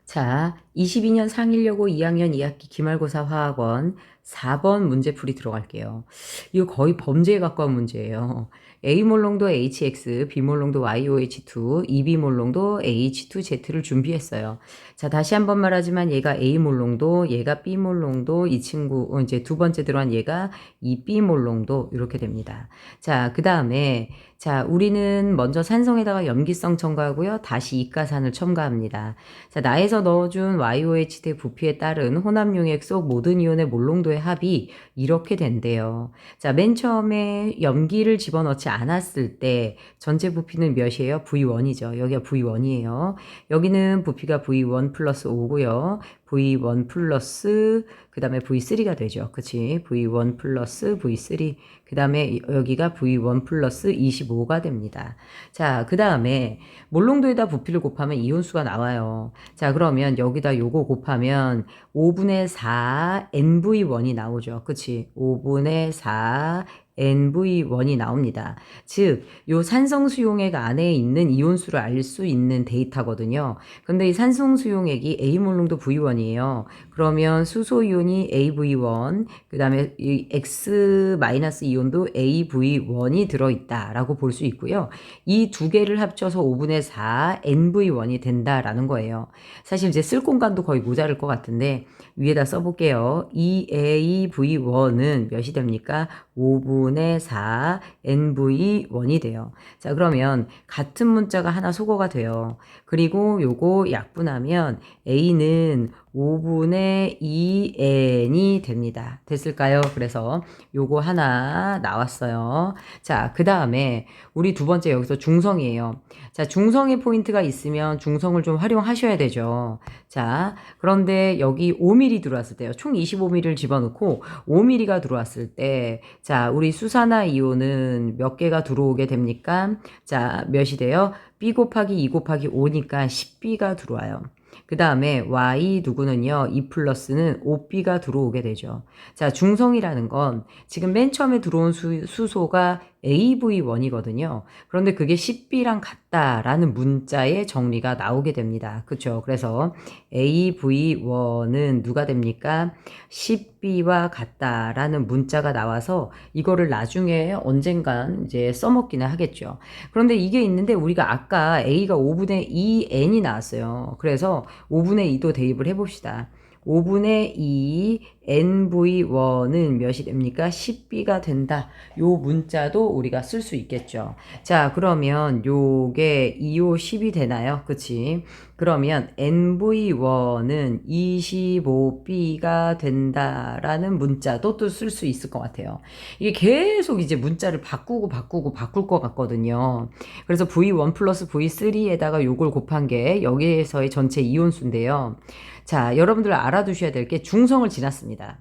자, 22년 상일여고 2학년 2학기 기말고사 화학원 4번 문제풀이 들어갈게요. 이거 거의 범죄에 가까운 문제예요. A몰롱도 HX, B몰롱도 YOH2, 2B몰롱도 H2Z를 준비했어요. 자, 다시 한번 말하지만 얘가 A몰롱도, 얘가 B몰롱도, 이 친구, 이제 두 번째 들어간 얘가 이 B몰롱도 이렇게 됩니다. 자, 그 다음에 자, 우리는 먼저 산성에다가 염기성 첨가하고요. 다시 이가산을 첨가합니다. 자, 나에서 넣어준 YOH 대 부피에 따른 혼합용액 속 모든 이온의 몰롱도의 합이 이렇게 된대요. 자, 맨 처음에 염기를 집어넣지 않았을 때 전체 부피는 몇이에요? V1이죠. 여기가 V1이에요. 여기는 부피가 V1 플러스 5고요. V1 플러스 그 다음에 V3가 되죠. 그치? V1 플러스 V3 그 다음에 여기가 V1 플러스 25가 됩니다. 자, 그 다음에 몰롱도에다 부피를 곱하면 이온수가 나와요. 자, 그러면 여기다 요거 곱하면 5분의 4 NV1이 나오죠. 그치? 5분의 4 NV1이 나옵니다. 즉, 요 산성수용액 안에 있는 이온수를 알 수 있는 데이터거든요. 근데 이 산성수용액이 A몰롱도 V1이에요. 그러면 수소이온이 AV1, 그 다음에 이 X-이온도 AV1이 들어있다라고 볼 수 있고요. 이 두 개를 합쳐서 5분의 4 NV1이 된다라는 거예요. 사실 이제 쓸 공간도 거의 모자랄 것 같은데 위에다 써볼게요. 이 AV1은 몇이 됩니까? 5분의 4 NV1이 돼요. 자, 그러면 같은 문자가 하나 소거가 돼요. 그리고 요거 약분하면 A는 5분의 2n이 됩니다. 됐을까요? 그래서 요거 하나 나왔어요. 자, 그 다음에 우리 두 번째 여기서 중성이에요. 자, 중성의 포인트가 있으면 중성을 좀 활용하셔야 되죠. 자, 그런데 여기 5mm 들어왔을 때요. 총 25mm를 집어넣고 5mm가 들어왔을 때, 자, 우리 수산화 이온은 몇 개가 들어오게 됩니까? 자, 몇이 돼요? B 곱하기 2 곱하기 5니까 10B가 들어와요. 그 다음에 Y 누구는요, 2 플러스는 5B가 들어오게 되죠. 자, 중성이라는 건 지금 맨 처음에 들어온 수소가 AV1이거든요. 그런데 그게 10B랑 같다라는 문자의 정리가 나오게 됩니다. 그쵸? 그래서 AV1은 누가 됩니까? 10B와 같다라는 문자가 나와서 이거를 나중에 언젠간 이제 써먹기는 하겠죠. 그런데 이게 있는데 우리가 아까 A가 5분의 2N이 나왔어요. 그래서 5분의 2도 대입을 해봅시다. 5분의 2 NV1은 몇이 됩니까? 10B가 된다. 요 문자도 우리가 쓸 수 있겠죠. 자, 그러면 요게 2호 10이 되나요? 그치? 그러면 NV1은 25B가 된다라는 문자도 또 쓸 수 있을 것 같아요. 이게 계속 이제 문자를 바꾸고 바꿀 것 같거든요. 그래서 V1 플러스 V3에다가 요걸 곱한 게 여기에서의 전체 이온수인데요. 자, 여러분들 알아두셔야 될 게 중성을 지났습니다.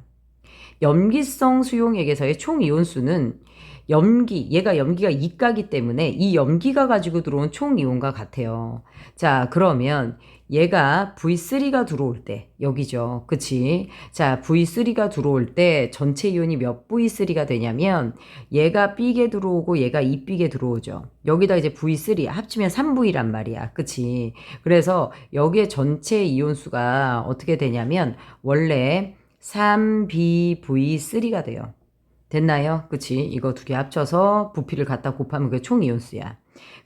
염기성 수용액에서의 총 이온수는 얘가 염기가 이가기 때문에 이 염기가 가지고 들어온 총 이온과 같아요. 자, 그러면 얘가 V3가 들어올 때, 여기죠. 그치? 자, V3가 들어올 때 전체 이온이 몇 V3가 되냐면 얘가 B게 들어오고 얘가 2B게 들어오죠. 여기다 이제 V3 합치면 3V란 말이야. 그치? 그래서 여기에 전체 이온수가 어떻게 되냐면 원래 3BV3가 돼요. 됐나요? 그치? 이거 두 개 합쳐서 부피를 갖다 곱하면 그게 총 이온수야.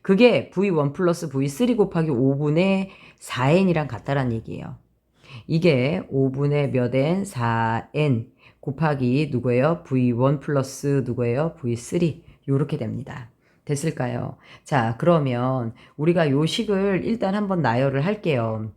그게 V1 플러스 V3 곱하기 5분의 4n이랑 같다란 얘기예요. 이게 5분의 몇 n? 4n 곱하기 누구예요? V1 플러스 누구예요? V3 요렇게 됩니다. 됐을까요? 자, 그러면 우리가 요 식을 일단 한번 나열을 할게요.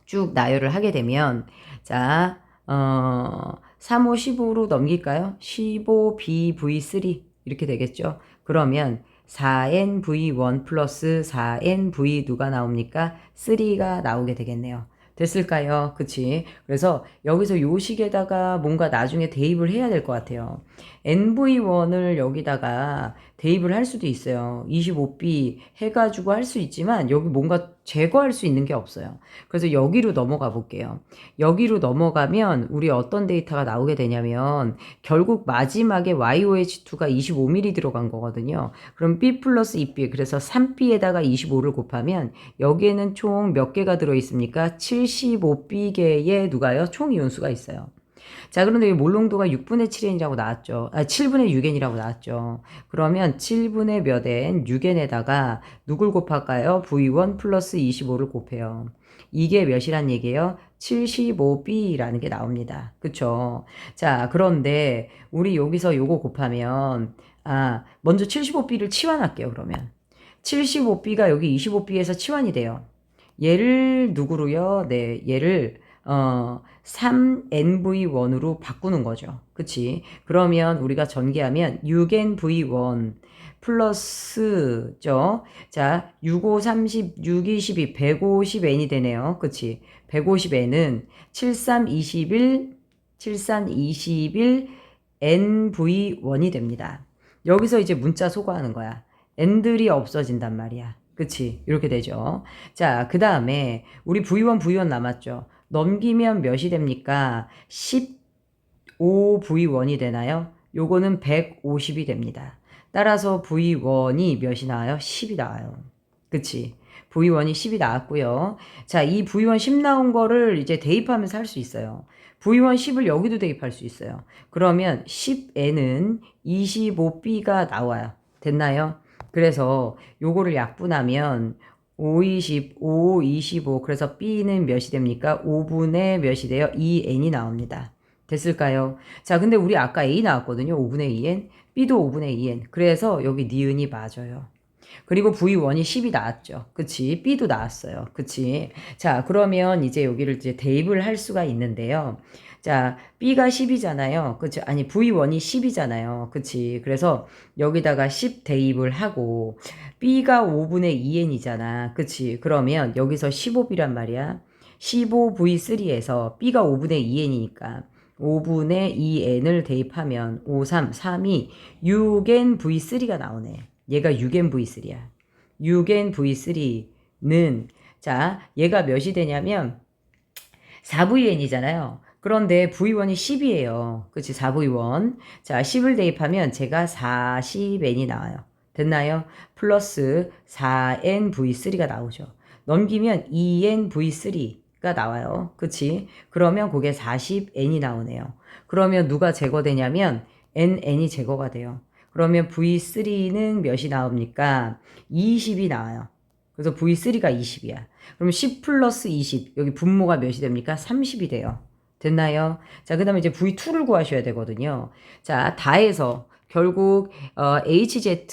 쭉 나열을 하게 되면 자, 3, 5, 15로 넘길까요? 15BV3 이렇게 되겠죠? 그러면 4NV1 플러스 4NV 누가 나옵니까? 3가 나오게 되겠네요. 됐을까요? 그치? 그래서 여기서 요 식에다가 뭔가 나중에 대입을 해야 될 것 같아요. NV1을 여기다가 대입을 할 수도 있어요. 25B 해가지고 할 수 있지만 여기 뭔가 제거할 수 있는 게 없어요. 그래서 여기로 넘어가 볼게요. 여기로 넘어가면 우리 어떤 데이터가 나오게 되냐면 결국 마지막에 YOH2가 25mm 들어간 거거든요. 그럼 B 플러스 2B, 그래서 3B에다가 25를 곱하면 여기에는 총 몇 개가 들어있습니까? 75B개의 누가요? 총 이온수가 있어요. 자, 그런데 여기 몰롱도가 6분의 7n이라고 나왔죠. 7분의 6n이라고 나왔죠. 그러면 7분의 몇 n, 6n에다가 누굴 곱할까요? V1 플러스 25를 곱해요. 이게 몇이란 얘기예요? 75B라는 게 나옵니다. 그쵸? 자, 그런데 우리 여기서 요거 곱하면 먼저 75B를 치환할게요. 그러면 75B가 여기 25B에서 치환이 돼요. 얘를 누구로요? 네, 얘를 3nv1으로 바꾸는 거죠. 그치? 그러면 우리가 전개하면 6nv1 플러스죠. 자, 6, 5, 30, 6, 22, 150n이 되네요. 그치? 150n은 73, 21, 73, 21 nv1이 됩니다. 여기서 이제 문자 소거하는 거야. n들이 없어진단 말이야. 그치? 이렇게 되죠. 자, 그 다음에 우리 V1, V1 남았죠. 넘기면 몇이 됩니까? 15V1이 되나요? 요거는 150이 됩니다. 따라서 V1이 몇이 나와요? 10이 나와요. 그치? V1이 10이 나왔고요. 자, 이 V1 10 나온 거를 이제 대입하면서 할 수 있어요. V1 10을 여기도 대입할 수 있어요. 그러면 10N은 25B가 나와요. 됐나요? 그래서 요거를 약분하면 5, 20, 5, 25. 그래서 B는 몇이 됩니까? 5분의 몇이 돼요? 2N이 나옵니다. 됐을까요? 자, 근데 우리 아까 A 나왔거든요. 5분의 2N. B도 5분의 2N. 그래서 여기 니은이 맞아요. 그리고 V1이 10이 나왔죠. 그치? B도 나왔어요. 그치? 자, 그러면 이제 여기를 이제 대입을 할 수가 있는데요. 자, B가 10이잖아요. 그치? 아니, V1이 10이잖아요. 그치? 그래서 여기다가 10 대입을 하고, B가 5분의 2N이잖아. 그치? 그러면 여기서 15B란 말이야. 15V3에서 B가 5분의 2N이니까 5분의 2N을 대입하면 5, 3, 3이 6NV3가 나오네. 얘가 6NV3야. 6NV3는 자, 얘가 몇이 되냐면 4VN이잖아요. 그런데 V1이 10이에요. 그치? 4V1. 자, 10을 대입하면 제가 40N이 나와요. 됐나요? 플러스 4NV3가 나오죠. 넘기면 2NV3가 나와요. 그치? 그러면 그게 40N이 나오네요. 그러면 누가 제거되냐면 NN이 제거가 돼요. 그러면 V3는 몇이 나옵니까? 20이 나와요. 그래서 V3가 20이야. 그럼 10 플러스 20, 여기 분모가 몇이 됩니까? 30이 돼요. 됐나요? 자, 그 다음에 이제 V2를 구하셔야 되거든요. 자, 다해서 결국 HZ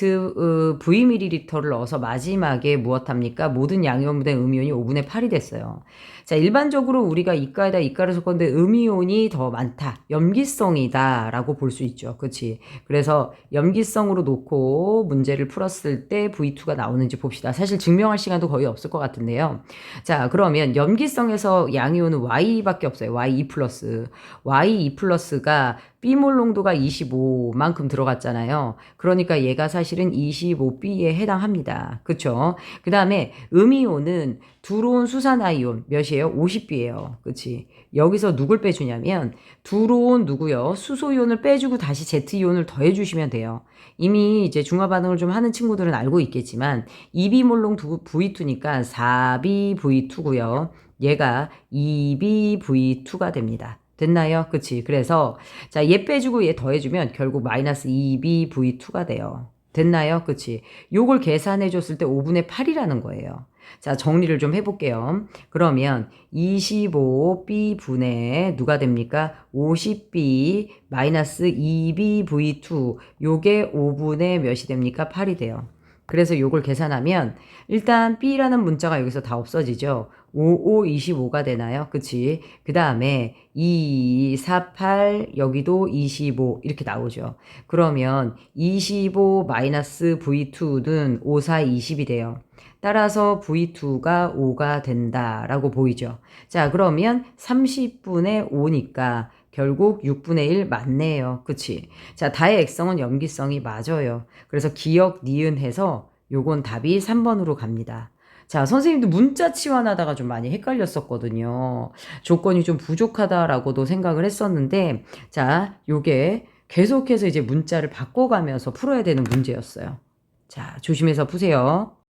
Vml를 넣어서 마지막에 무엇합니까? 모든 양이온분의 음이온이 5분의 8이 됐어요. 자, 일반적으로 우리가 이가에다 이가를 섞었는데 음이온이 더 많다. 염기성이다 라고 볼 수 있죠. 그치? 그래서 염기성으로 놓고 문제를 풀었을 때 V2가 나오는지 봅시다. 사실 증명할 시간도 거의 없을 것 같은데요. 자, 그러면 염기성에서 양이온은 Y밖에 없어요. Y2 플러스. Y2 플러스가 B몰 농도가 25만큼 들어갔잖아요. 그러니까 얘가 사실은 25B에 해당합니다. 그쵸? 그 다음에 음이온은 들어온 수산아이온 몇이에요? 50B예요. 그치? 여기서 누굴 빼주냐면 들어온 누구요? 수소이온을 빼주고 다시 Z이온을 더해주시면 돼요. 이미 이제 중화반응을 좀 하는 친구들은 알고 있겠지만 2B몰롱 V2니까 4BV2고요. 얘가 2BV2가 됩니다. 됐나요? 그치? 그래서 자, 얘 빼주고 얘 더해주면 결국 마이너스 2BV2가 돼요. 됐나요? 그치? 요걸 계산해 줬을 때 5분의 8이라는 거예요. 자, 정리를 좀 해볼게요. 그러면 25B분의 누가 됩니까? 50B 마이너스 2BV2 요게 5분의 몇이 됩니까? 8이 돼요. 그래서 요걸 계산하면 일단 B라는 문자가 여기서 다 없어지죠. 5, 5, 25가 되나요? 그치? 그 다음에 2, 4, 8, 여기도 25 이렇게 나오죠. 그러면 25 마이너스 V2는 5, 4, 20이 돼요. 따라서 V2가 5가 된다라고 보이죠. 자, 그러면 30분의 5니까 결국 6분의 1 맞네요. 그치? 자, 다의 액성은 염기성이 맞아요. 그래서 기억, 니은 해서 요건 답이 3번으로 갑니다. 자, 선생님도 문자 치환하다가 좀 많이 헷갈렸었거든요. 조건이 좀 부족하다라고도 생각을 했었는데, 자, 요게 계속해서 이제 문자를 바꿔가면서 풀어야 되는 문제였어요. 자, 조심해서 푸세요.